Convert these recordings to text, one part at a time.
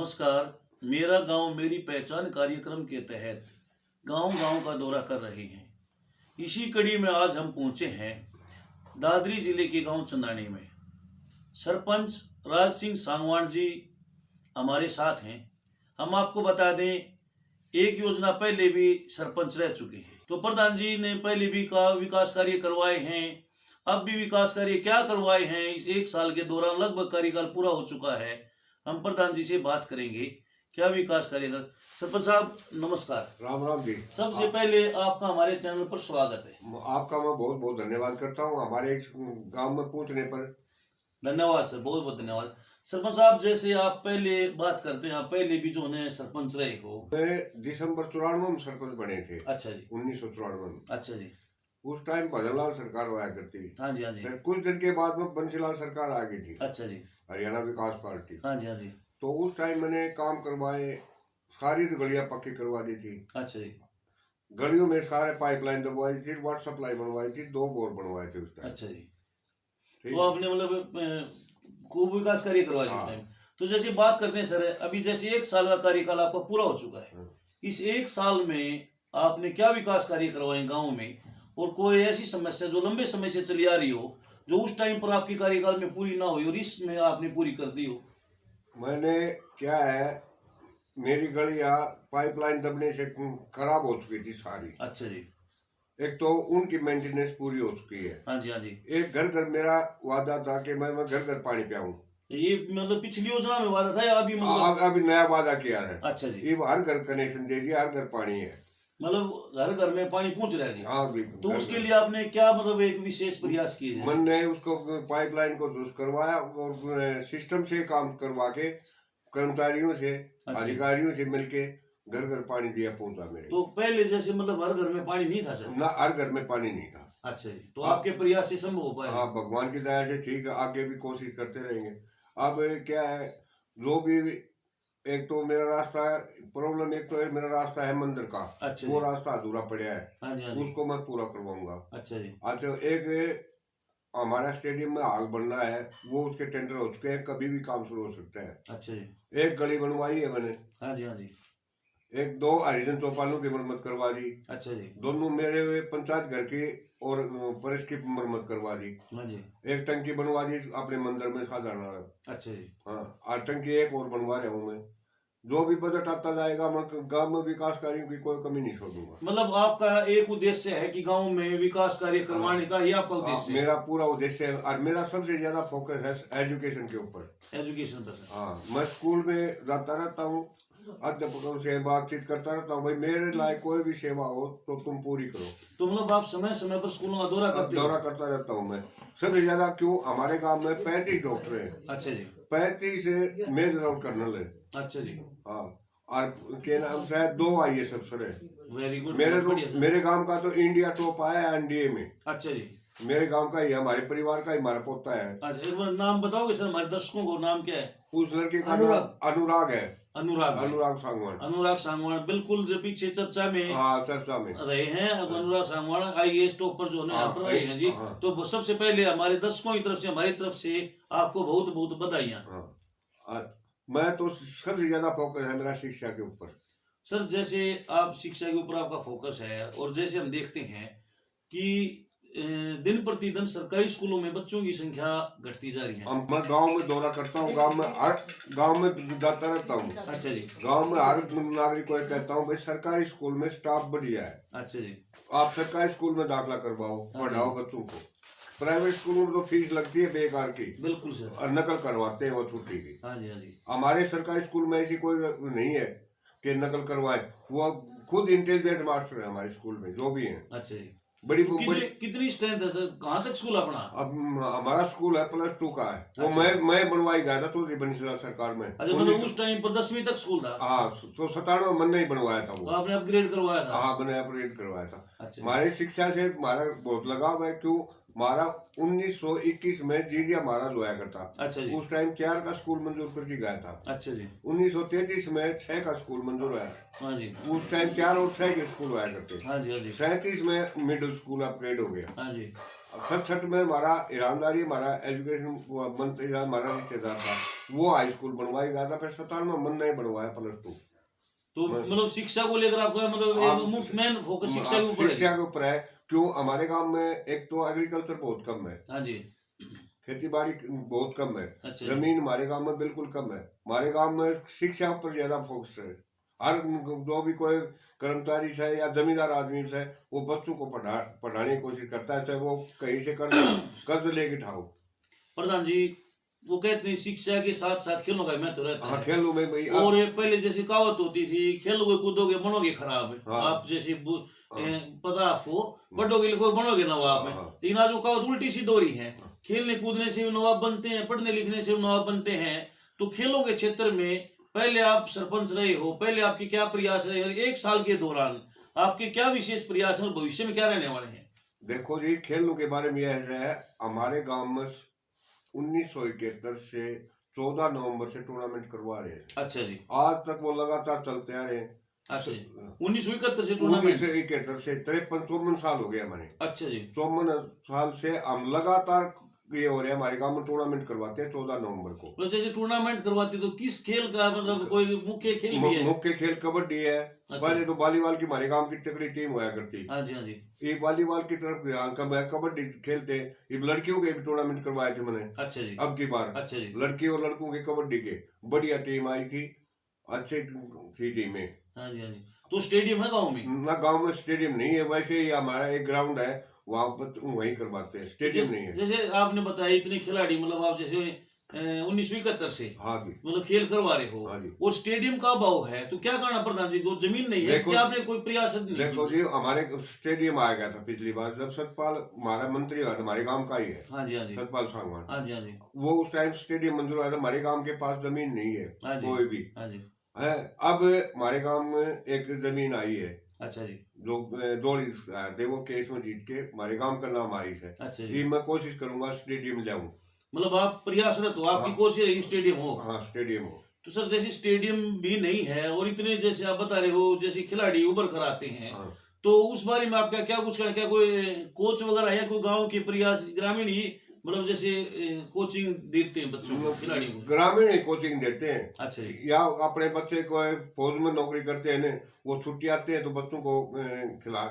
नमस्कार। मेरा गांव मेरी पहचान कार्यक्रम के तहत गांव-गांव का दौरा कर रहे हैं। इसी कड़ी में आज हम पहुंचे हैं दादरी जिले के गांव चंदानी में। सरपंच राज सिंह सांगवान जी हमारे साथ हैं। हम आपको बता दें, एक योजना पहले भी सरपंच रह चुके हैं, तो प्रधान जी ने पहले भी विकास कार्य करवाए हैं। अब भी विकास कार्य क्या करवाए हैं, इस एक साल के दौरान लगभग कार्यकाल पूरा हो चुका है। हम प्रधान जी से बात करेंगे क्या विकास कार्य कर। सरपंच साहब नमस्कार। राम राम जी। सबसे पहले आपका हमारे चैनल पर स्वागत है। आपका मैं बहुत बहुत धन्यवाद करता हूँ हमारे गांव में पहुंचने पर। धन्यवाद सर, बहुत बहुत धन्यवाद। सरपंच साहब, जैसे आप पहले बात करते हैं, पहले भी जो है सरपंच रहे हो। मैं दिसंबर 94 में सरपंच बने थे। अच्छा जी। 1994 में। अच्छा जी। उस टाइम भजनलाल सरकार हुआ करती। हाँ जी, हाँ जी। फिर कुछ दिन के बाद में बंसीलाल सरकार आ गई थी। अच्छा जी। हरियाणा विकास पार्टी। हाँ जी, हाँ जी। तो उस टाइम मैंने काम करवाए, सारी गलियां पक्की करवा दी थी। अच्छा जी। गलियों में सारे पाइपलाइन दबवाई थी, वाटर सप्लाई बनवाई थी, 2 बोर बनवाए थे उस टाइम। अच्छा जी। तो आपने मतलब खूब विकास कार्य करवाए उस टाइम। तो जैसे बात करते हैं सर, अभी जैसे एक साल का कार्यकाल आपका पूरा हो चुका है। इस एक साल में आपने क्या विकास कार्य करवाए गांव में, और कोई ऐसी समस्या जो लंबे समय से चली आ रही हो, जो उस टाइम पर आपके कार्यकाल में पूरी ना हुई और इसमें आपने पूरी कर दी हो? मैंने क्या है, मेरी गलियां पाइपलाइन दबने से खराब हो चुकी थी सारी। अच्छा जी। एक तो उनकी मेंटेनेंस पूरी हो चुकी है। हाँ जी, हाँ जी। एक घर घर मेरा वादा था कि मैं घर घर पानी पियाऊं। ये मतलब पिछली योजना में वादा था या अभी मतलब? अभी नया वादा किया है। अच्छा जी। ये हर घर कनेक्शन दे दिया, हर घर पानी है, मतलब घर घर में पानी पहुंच रहा है जी। हाँ भी। तो उसके लिए आपने क्या मतलब एक विशेष प्रयास किए? मैंने उसको पाइपलाइन को दुरुस्त करवाया और सिस्टम से काम करवा के कर्मचारियों से, अधिकारियों से मिलके घर घर पानी दिया पहुंचा मेरे। तो पहले जैसे मतलब हर घर में पानी नहीं था सर? ना, हर घर में पानी नहीं था। अच्छा जी। तो आपके प्रयास से संभव हो पाया? हाँ, भगवान की दया से ठीक है, आगे भी कोशिश करते रहेंगे। अब क्या है, जो भी एक तो मेरा रास्ता प्रॉब्लम, एक तो है मेरा रास्ता है मंदिर का। अच्छा वो रास्ता अधूरा पड़ा है। हाँ जी, हाँ जी। उसको मैं पूरा करवाऊंगा। अच्छा जी। अच्छा, एक हमारा स्टेडियम में हाल बन रहा है, वो उसके टेंडर हो चुके हैं, कभी भी काम शुरू हो सकता है। अच्छा जी। एक गली बनवाई है मैंने। हाँ जी, हाँ जी। एक 2 हरिजन चौपालों की मरम्मत करवा दी। अच्छा जी। दोनों मेरे पंचायत घर की और परिस की मरम्मत करवा दी। हाँ जी। एक टंकी बनवा दी अपने मंदिर में साधारण। अच्छा जी। हाँ, और टंकी एक और बनवा रहा हूँ मैं। जो भी बजट आता जाएगा, मैं गांव में विकास कार्यों की कोई कमी नहीं छोड़ूंगा। मतलब आपका एक उद्देश्य है कि गांव में विकास कार्य करवाने का, ये आपका उद्देश्य है? मेरा पूरा उद्देश्य है, और मेरा सबसे ज्यादा फोकस है एजुकेशन के ऊपर। एजुकेशन पर सर? हाँ, मैं स्कूल में जाता रहता हूँ, अध्यापकों से बातचीत करता रहता हूँ, भाई मेरे लायक कोई भी सेवा हो तो तुम पूरी करो। तो मतलब आप समय समय पर स्कूलों का दौरा करते हो? दौरा करता रहता हूँ मैं। सबसे ज्यादा क्यों, हमारे गांव में 35 डॉक्टर हैं। अच्छा जी। 35 मेजर और कर्नल है। अच्छा जी। हाँ, और के नाम से 2 IAS अफसर है। Very good. मेरे गांव का तो इंडिया टॉप आया है एनडीए में। अच्छा जी। मेरे गांव का ही, हमारे परिवार का ही, हमारा पोता है। अच्छा, एक बार नाम बताओगे सर हमारे दर्शकों को? नाम क्या है? उस लड़के का नाम अनुराग है। अनुराग सांगवान। अनुराग सांगवान, बिल्कुल जो पीछे चर्चा में, हाँ, चर्चा में रहे हैं। अब अनुराग सांगवान IAS टॉपर जो है यहाँ पर रहे हैं जी। तो सबसे पहले हमारे दर्शकों की तरफ से, हमारी तरफ से आपको बहुत बहुत बधाइयाँ। मैं तो सबसे ज्यादा फोकस है मेरा शिक्षा के ऊपर। सर, जैसे आप शिक्षा के ऊपर आपका फोकस है, और जैसे हम देखते हैं कि दिन प्रतिदिन सरकारी स्कूलों में बच्चों की संख्या घटती जा रही है। मैं गांव में दौरा करता हूँ, गांव में जाता रहता हूँ। अच्छा जी। गांव में हर नागरिक को कहता हूँ, भाई सरकारी स्कूल में स्टाफ बढ़िया है। अच्छा जी। आप सरकारी स्कूल में दाखिला करवाओ, पढ़ाओ बच्चों को। प्राइवेट स्कूलों में तो फीस लगती है बेकार की। बिल्कुल सर। और नकल करवाते हैं वो छुट्टी की। हाँ जी, हाँ जी। हमारे सरकारी स्कूल में ऐसी कोई नहीं है कि नकल करवाए। वो खुद इंटेलिजेंट मास्टर है हमारे स्कूल में, जो भी है। अच्छा जी। बड़ी तो कितनी स्ट्रेंथ है सर? कहाँ तक स्कूल अपना? अब हमारा स्कूल है +2 का है। वो अच्छा। मैं बनवाई गया था चौधरी बंसीलाल सरकार में। अच्छा, मतलब उस टाइम पर 10वीं तक स्कूल था? हाँ, तो 97 में नहीं बनवाया था वो। तो आपने अपग्रेड करवाया था? हाँ, मैंने अपग्रेड करवाया था। अच्छा। हमारे शिक्षा से हमारा बहुत लगाव है। क्यों, हमारा 1921 में जीडिया महाराज हुआ करता। अच्छा जी। उस टाइम 4 का स्कूल मंजूर करके गया था। अच्छा जी। 1933 में 6 का स्कूल मंजूर हुआ। हाँ जी। उस टाइम 4 और 6 के स्कूल हुआ करते। हाँ जी, हाँ जी। 37 में मिडिल स्कूल अपग्रेड हो गया। हाँ जी। 67 में हमारा ईरानदारी, हमारा एजुकेशन मंत्री था, हमारा रिश्तेदार था, वो हाई स्कूल बनवाया गया था। फिर 57 में मन नहीं बनवाया +2। तो मतलब शिक्षा को लेकर आपका मतलब आप- मेन फोकस शिक्षा के ऊपर है। शिक्षा के ऊपर है। क्यों? हमारे गांव में एक तो एग्रीकल्चर बहुत कम है, हाँ जी। खेती बाड़ी बहुत कम है, अच्छा जी। जमीन हमारे गांव में बिल्कुल कम है। हमारे गांव में शिक्षा पर ज्यादा फोकस है। हर जो भी कोई कर्मचारी है या जमींदार आदमी है, वो बच्चों को पढ़ाने की कोशिश करता है, चाहे वो कहीं से कर्ज लेके ठाओ। प्रधान जी, वो कहते हैं शिक्षा के साथ साथ खेलों का महत्व रहता हाँ, है। खेलों में भाई और ये पहले जैसे कहावत होती थी, खेलोगे कूदोगे बनोगे खराब। हाँ। आप जैसे हाँ। पता आपको, बढ़ोगे लिखोगे बनोगे नवाब में। हाँ। लेकिन आज वो कहावत उल्टी सी दो रही है। खेलने कूदने से भी नवाब बनते हैं, पढ़ने लिखने से भी नवाब बनते हैं। तो खेलों के क्षेत्र में पहले आप सरपंच रहे हो, पहले आपके क्या प्रयास रहे, और 1 साल के दौरान आपके क्या विशेष प्रयास हैं और भविष्य में क्या रहने वाले हैं? देखो जी, खेलों के बारे में यह है, हमारे गांव में 1971 से 14 नवंबर से टूर्नामेंट करवा रहे हैं। अच्छा जी। आज तक वो लगातार चलते आ रहे हैं। अच्छा जी। 1971 से टूर्नामेंट। 1971 से 53-54 साल हो गए हमारे। अच्छा जी। 54 साल से हम लगातार ये हो रहे हैं, हमारे गांव में टूर्नामेंट करवाते हैं 14 नवंबर को। तो जैसे टूर्नामेंट करवाते तो किस खेल का मतलब कोई मुख्य खेल भी है? मुख्य खेल कबड्डी है। अच्छा। पहले तो वॉलीबॉल की हमारे गांव की तगड़ी टीम हुआ करती। हाँ जी, हाँ जी। ये वॉलीबॉल की तरफ ध्यान कम है, कबड्डी खेलते। ये लड़कियों के भी टूर्नामेंट करवाए थे मैंने अच्छा जी। अब की बार। अच्छा जी। लड़की और लड़कों के कबड्डी के बढ़िया टीम आई थी, अच्छे थी टीमें। हाँ जी, हाँ जी। तो स्टेडियम है गांव में? ना, गांव में स्टेडियम नहीं है, वैसे ही हमारा एक ग्राउंड है, वहां पर वहीं करवाते हैं, स्टेडियम नहीं है। जैसे आपने बताया इतने खिलाड़ी, मतलब आप जैसे 1971 से हाँ जी। मतलब खेल करवा रहे हो। हाँ जी। और स्टेडियम का अभाव है, तो क्या करना प्रधान जी को? जमीन नहीं है, देखो- क्या आपने कोई प्रयास नहीं देखो की? जी, हमारे स्टेडियम आया गया था पिछली बार, जब सतपाल हमारा मंत्री हुआ था, हमारे गांव का ही है। हाँ जी, हाँ जी। सतपाल सांगवान। हाँ जी, हाँ जी। वो उस टाइम स्टेडियम मंजूर हुआ था। हमारे गांव के पास जमीन नहीं है हाँ जी। कोई भी हाँ जी। है। अब हमारे गांव में एक जमीन आई है, अच्छा जी। जो दौड़ी थे, वो केस में जीत के हमारे गांव का नाम आई है। अच्छा ये जी। मैं कोशिश करूंगा स्टेडियम लाऊं। मतलब आप प्रयासरत हो, आपकी हाँ। कोशिश है स्टेडियम हो। हाँ, स्टेडियम हो। तो सर जैसे स्टेडियम भी नहीं है और इतने जैसे आप बता रहे हो जैसे खिलाड़ी उभर कर आते हैं, हाँ। तो उस बारे में आपका क्या कुछ क्या कोई कोच वगैरह है, कोई गांव के प्रयास ग्रामीण ही मतलब जैसे कोचिंग देते हैं बच्चों को, खिलाड़ियों को? ग्रामीण ही कोचिंग देते हैं। अच्छा जी। या अपने बच्चे को फौज में नौकरी करते हैं ना, वो छुट्टी आते हैं तो बच्चों को खिला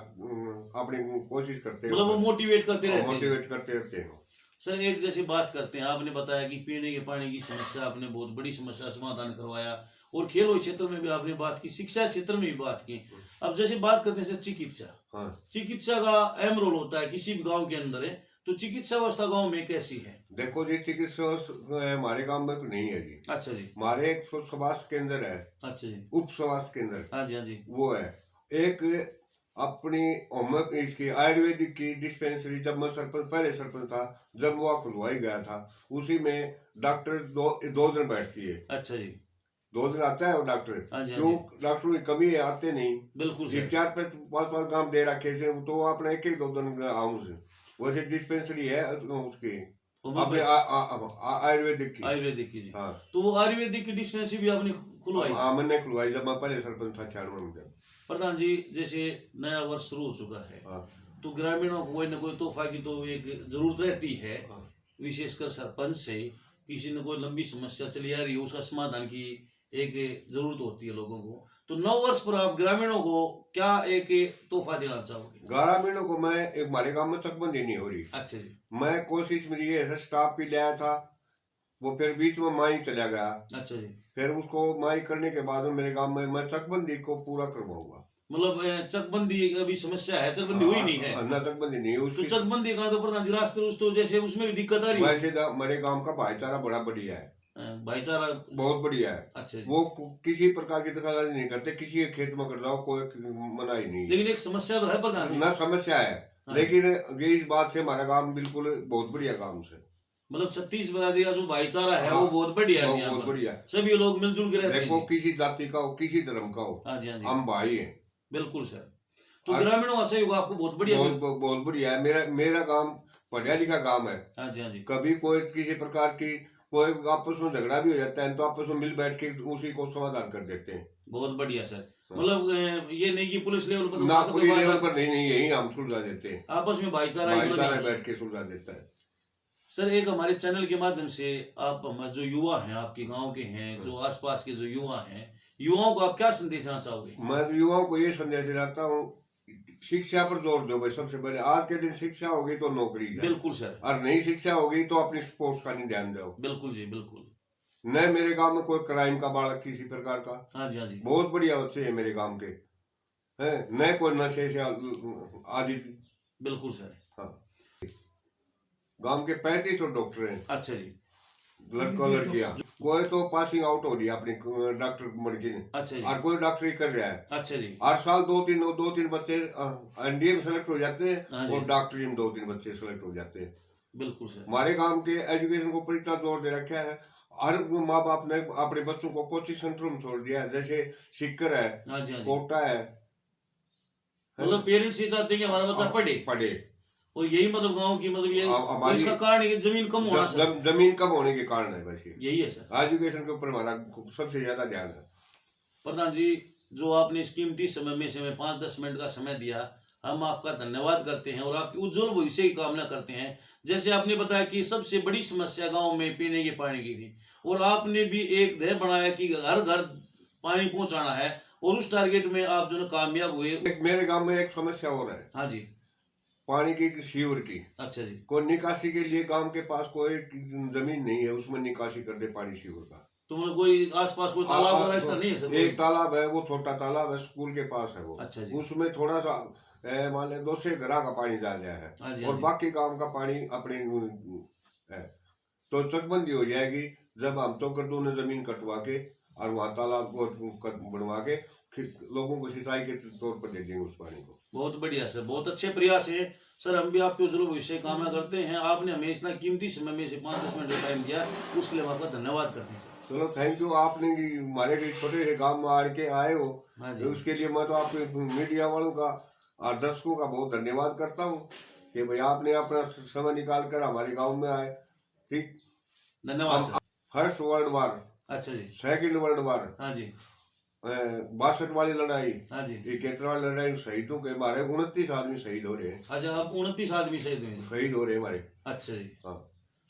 अपनी कोशिश करते हैं, मतलब वो मोटिवेट करते रहते हैं। मोटिवेट करते रहते हैं। सर एक जैसे बात करते हैं, आपने बताया कि पीने के पानी की समस्या आपने बहुत बड़ी समस्या समाधान करवाया, और खेलों क्षेत्र में भी आपने बात की, शिक्षा क्षेत्र में भी बात की। अब जैसे बात करते हैं सर चिकित्सा। हाँ। चिकित्सा का अहम रोल होता है किसी भी गांव के अंदर है, तो चिकित्सा व्यवस्था गांव में कैसी है? देखो जी, चिकित्सा हमारे गांव में नहीं है जी। अच्छा जी। हमारे एक स्वास्थ्य केंद्र है। अच्छा जी। उप स्वास्थ्य केंद्र। हाँ जी, हाँ जी। वो है एक अपनी इसकी आयुर्वेदिक की डिस्पेंसरी। जब मैं पहले सरपंच था, जब वो खुलवाई गया था, उसी में डॉक्टर दो दिन बैठती है। अच्छा जी। 2 दिन आता है वो डॉक्टर। हाँ जी, हाँ क्यों? जी। डॉक्टरों की कमी है, आते नहीं। बिल्कुल ये सर। 4-5 काम दे रखे थे, तो वो अपने एक 2 दिन आऊं से। वैसे डिस्पेंसरी है उसकी अपने आयुर्वेदिक की। आयुर्वेदिक की जी। हाँ। तो वो आयुर्वेदिक की डिस्पेंसरी भी आपने खुलवाई? हाँ, मैंने खुलवाई जब मैं पहले सरपंच था 96 में जब। प्रधान जी जैसे नया वर्ष शुरू हो चुका है, हाँ। तो ग्रामीणों को कोई न कोई तोहफा की तो एक जरूरत रहती है, हाँ। विशेषकर सरपंच से किसी ने कोई लंबी समस्या चली आ रही है, उसका समाधान की एक जरूरत होती है लोगों को। तो नव वर्ष पर आप ग्रामीणों को क्या एक तोहफा देना चाहोगे? ग्रामीणों को मैं हमारे गांव में चकबंदी नहीं हो रही। अच्छा जी। मैं कोशिश मेरी ये है, स्टाफ भी लाया था, वो फिर बीच में माई चला गया। अच्छा जी। फिर उसको माई करने के बाद में मेरे गांव में मैं चकबंदी को पूरा करवाऊंगा। मतलब चकबंदी अभी समस्या है, चकबंदी हुई नहीं है? ना, चकबंदी नहीं है तो उसकी। चकबंदी का तो प्रधान जी रास्ते तो जैसे उसमें भी दिक्कत आ रही है। वैसे मेरे गांव का भाईचारा बड़ा बढ़िया है, भाईचारा बहुत बढ़िया है। अच्छा जी। वो किसी प्रकार की दखलंदाजी नहीं करते, किसी के खेत में कर जाओ कोई मनाही नहीं है। लेकिन एक समस्या तो है प्रधान जी। ना, समस्या है, लेकिन ये इस बात से हमारा गांव बिल्कुल बहुत बढ़िया गांव से, मतलब 36 बरादरी का जो भाईचारा है, हाँ, वो बहुत बढ़िया है। बहुत बढ़िया है। सभी लोग मिलजुल के रहते हैं। देखो, किसी जाति का हो, किसी धर्म का हो, हाँ जी, हाँ जी। हम भाई हैं। बिल्कुल सर। तो ग्रामीणों का सहयोग आपको बहुत बढ़िया बहुत बढ़िया है। मेरा गांव पढ़िया लिखा गांव है। हाँ जी, हाँ जी। कभी कोई किसी प्रकार की कोई आपस में झगड़ा भी हो जाता है तो आपस में मिल बैठ के उसी को समाधान कर देते हैं। बहुत बढ़िया सर। हाँ। मतलब ये नहीं कि पुलिस लेवल पर ना पुलिस लेवल पर नहीं, यही हम सुलझा देते हैं, आपस में भाईचारा बैठ के सुलझा देता है। सर एक हमारे चैनल के माध्यम से आप जो युवा हैं, आपके गांव के हैं, जो आसपास के जो युवा हैं, युवाओं को आप क्या संदेश देना चाहोगे? मैं युवाओं को ये संदेश देता हूँ, शिक्षा पर जोर दो भाई। सबसे पहले आज के दिन शिक्षा होगी तो नौकरी है। बिल्कुल सर। और नहीं शिक्षा होगी तो अपनी स्पोर्ट्स का नहीं ध्यान दो। बिल्कुल जी, बिल्कुल। न मेरे गांव में कोई क्राइम का बालक किसी प्रकार का। हाँ जी, हाँ जी। बहुत बढ़िया बच्चे है मेरे गांव के, है न कोई नशे से आदि। बिल्कुल सर। हाँ, गांव के 35 डॉक्टर हैं। अच्छा जी। लड़का लड़कियां, कोई तो पासिंग आउट हो रही है अपनी डॉक्टर मर्जी ने। अच्छा जी। और कोई डॉक्टरी कर रहा है। अच्छा जी। हर साल दो तीन बच्चे एनडीए में सेलेक्ट हो जाते हाँ हैं जी। और डॉक्टरी में 2-3 बच्चे सेलेक्ट हो जाते हैं। बिल्कुल सर। हमारे गांव के एजुकेशन को पूरी तरह जोर दे रखा है। हर माँ बाप ने अपने बच्चों को कोचिंग सेंटर में छोड़ दिया है, जैसे सिक्कर है, हाँ जी, हाँ जी। कोटा है। मतलब पेरेंट्स ये चाहते हैं कि हमारा बच्चा पढ़े और यही मतलब गांव की मतलब ये हमारी इसका कारण है कि जमीन कम होना सर। जमीन कम होने के कारण है बस यही है सर। एजुकेशन के ऊपर हमारा सबसे ज्यादा ध्यान है। प्रधान जी, जो आपने इस कीमती समय में से 5-10 मिनट का समय दिया, हम आपका धन्यवाद करते हैं और आपकी उज्जवल भविष्य की कामना करते हैं। जैसे आपने बताया कि सबसे बड़ी समस्या गांव में पीने के पानी की थी और आपने भी एक ध्येय बनाया कि हर घर पानी पहुंचाना है और उस टारगेट में आप जो है कामयाब हुए। मेरे गांव में एक समस्या और है। हाँ जी। पानी की, सीवर की। अच्छा जी। कोई निकासी के लिए गांव के पास कोई जमीन नहीं है, उसमें निकासी कर दे पानी सीवर का। तो मतलब कोई आसपास कोई तालाब वगैरह इसका नहीं है सर? एक तालाब है, वो छोटा तालाब है, स्कूल के पास है वो। अच्छा जी। उसमें थोड़ा सा मान लें 2 से घरा का पानी डाल दिया है। हाँ जी, और हाँ जी। बाकी गांव का पानी अपने है। तो चकबंदी हो जाएगी जब हम चौकरदू ने जमीन कटवा के और वहां तालाब को बनवा के लोगों को सिंचाई के तौर पर दे देंगे उस पानी को। बहुत बढ़िया सर, बहुत अच्छे प्रयास है सर। हम भी आपके उज्जवल भविष्य की कामना करते हैं। आपने हमें इतना कीमती समय में से 5-10 मिनट का टाइम दिया, उसके लिए हम आपका धन्यवाद करते हैं सर। चलो थैंक यू। आपने हमारे छोटे से गांव में आड़ के आए हो, हाँ जी। उसके लिए मैं तो आपके मीडिया वालों का और दर्शकों का बहुत धन्यवाद करता हूँ कि भाई आपने अपना समय निकाल कर हमारे गांव में आए। ठीक, धन्यवाद सर। फर्स्ट वर्ल्ड वार, अच्छा जी। सेकंड वर्ल्ड वार, हाँ जी। 62 वाली लड़ाई, हाँ जी। 71 वाली लड़ाई, शहीदों के हमारे 29 आदमी शहीद हो रहे हैं। अच्छा, आप 29 आदमी शहीद हुए? शहीद हो रहे हैं हमारे। अच्छा जी। हाँ,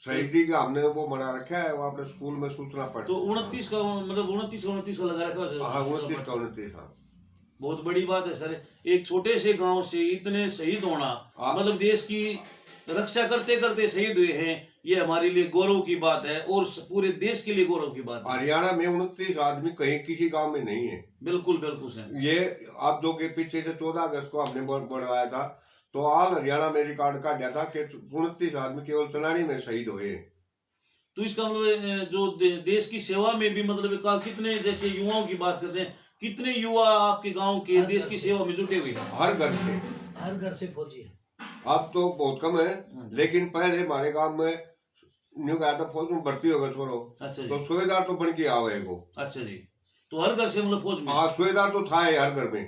शहीदी का हमने वो बना रखा है, वो अपने स्कूल में सूचना पढ़। तो 29 का मतलब 29 का लगा रखा है? हाँ, 29 का 29। हाँ, बहुत बड़ी बात है सर। एक छोटे से गांव से इतने शहीद होना, मतलब देश की रक्षा करते करते शहीद हुए हैं, ये हमारे लिए गौरव की बात है और पूरे देश के लिए गौरव की बात है। हरियाणा में 29 आदमी कहीं किसी गांव में नहीं है। बिल्कुल बिल्कुल सर। ये आप जो के पीछे से 14 अगस्त को हमने बनवाया था, तो ऑल हरियाणा में रिकॉर्ड काट दिया था कि 29 आदमी केवल चनानी में शहीद हुए। तो इसका मतलब जो देश की सेवा में भी मतलब कितने, जैसे युवाओं की बात करते हैं, कितने युवा आपके गांव के देश की सेवा में जुटे हुए हैं? हर घर से फौजी है। अब तो बहुत कम है, लेकिन पहले हमारे गांव में न्यू गया था फौज में भर्ती होगा छोरो। अच्छा जी। तो सूबेदार तो बन के आवे को। अच्छा जी। तो हर घर से मतलब फौज में? हाँ, सूबेदार तो था हर घर में।